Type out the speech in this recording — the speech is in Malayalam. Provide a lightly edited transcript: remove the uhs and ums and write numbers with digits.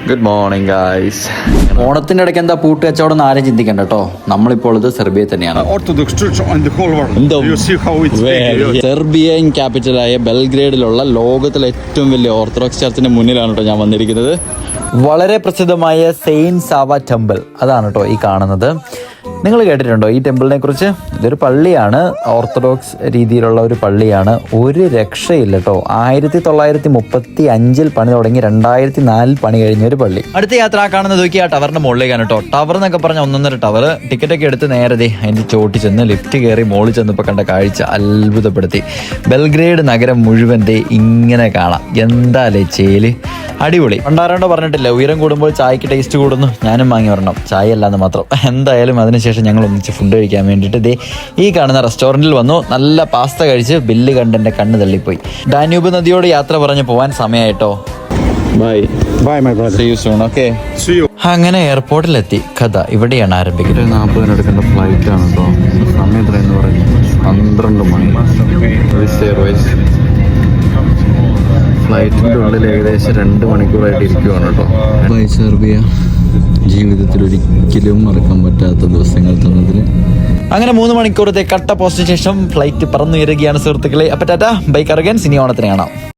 Good morning guys. ഓണത്തിന്റെ ഇടയ്ക്ക് എന്താ പൂട്ട് കച്ചവടം എന്ന് ആരും ചിന്തിക്കണ്ട കേട്ടോ. നമ്മളിപ്പോൾ ഇത് സെർബിയയിൽ തന്നെയാണ്. Orthodox Church in the whole world. You see how it's big. Serbian ക്യാപിറ്റലായ ബെൽഗ്രേഡിലുള്ള ലോകത്തിലെ ഏറ്റവും വലിയ ഓർത്തഡോക്സ് ചർച്ചിന്റെ മുന്നിലാണ് കേട്ടോ ഞാൻ വന്നിരിക്കുന്നത്. വളരെ പ്രസിദ്ധമായ സെയിന്റ് സാവ ടെമ്പിൾ, അതാണ് കേട്ടോ ഈ കാണുന്നത്. നിങ്ങൾ കേട്ടിട്ടുണ്ടോ ഈ ടെമ്പിളിനെ കുറിച്ച്? ഇതൊരു പള്ളിയാണ്, ഓർത്തഡോക്സ് രീതിയിലുള്ള ഒരു പള്ളിയാണ്. ഒരു രക്ഷയില്ല കേട്ടോ. 1935 പണി തുടങ്ങി 2004 പണി കഴിഞ്ഞ ഒരു പള്ളി. അടുത്ത യാത്ര കാണുന്നത് നോക്കി ആ ടവറിന്റെ മുകളിലേക്കാണ് കേട്ടോ. ടവർ എന്നൊക്കെ പറഞ്ഞ 1.5 ടവർ. ടിക്കറ്റൊക്കെ എടുത്ത് നേരെ അതിന്റെ ചോട്ടി ചെന്ന് ലിഫ്റ്റ് കയറി മുകളിൽ ചെന്നപ്പോൾ കണ്ട കാഴ്ച അത്ഭുതപ്പെടുത്തി. ബെൽഗ്രേഡ് നഗരം മുഴുവൻ ഇങ്ങനെ കാണാം. എന്താലേ ചേല്, അടിപൊളി. പണ്ടാരണ്ടോ പറഞ്ഞിട്ടില്ല, ഉയരം കൂടുമ്പോൾ ചായക്ക് ടേസ്റ്റ് കൂടുന്നു. ഞാനും വാങ്ങി വരണം, ചായ അല്ലാന്ന് മാത്രം. എന്തായാലും അതിനുശേഷം ഞങ്ങൾ ഒന്നിച്ച് ഫുഡ് കഴിക്കാൻ വേണ്ടിയിട്ട് ഈ കാണുന്ന റെസ്റ്റോറൻറ്റിൽ വന്നു. നല്ല പാസ്ത കഴിച്ച് ബില്ല് കണ്ട് എൻ്റെ കണ്ണ് തള്ളിപ്പോയി. ഡാന്യൂബ് നദിയോട് യാത്ര പറഞ്ഞ് പോകാൻ സമയമായിട്ടോ. Bye Bye, my brother. See you soon, okay? See you. അങ്ങനെ എയർപോർട്ടിലെത്തി. കഥ ഇവിടെയാണ് ആരംഭിക്കുന്നത്. 40 എടുക്കേണ്ട ഫ്ലൈറ്റ് ആണ് കേട്ടോ. സമയം എത്രയെന്ന് പറയുന്നത് 12 മണി. എയർവേസ് ഫ്ലൈറ്റിൻ്റെ ഉള്ളിൽ ഏകദേശം 2 മണിക്കൂറായിട്ട് ഇരിക്കുവാണ് കേട്ടോ. Bye Serbia. ജീവിതത്തിൽ ഒരിക്കലും മറക്കാൻ പറ്റാത്ത ദിവസങ്ങൾ തന്നതിൽ. അങ്ങനെ 3 മണിക്കൂറത്തെ കട്ട പോസ്റ്റിന് ശേഷം ഫ്ലൈറ്റ് പറന്നുയരുകയാണ് സുഹൃത്തുക്കളെ. അപ്പം ടാറ്റ, ബൈ കറഗൻസ്. ഇനി ഓണത്തിന് കാണാം.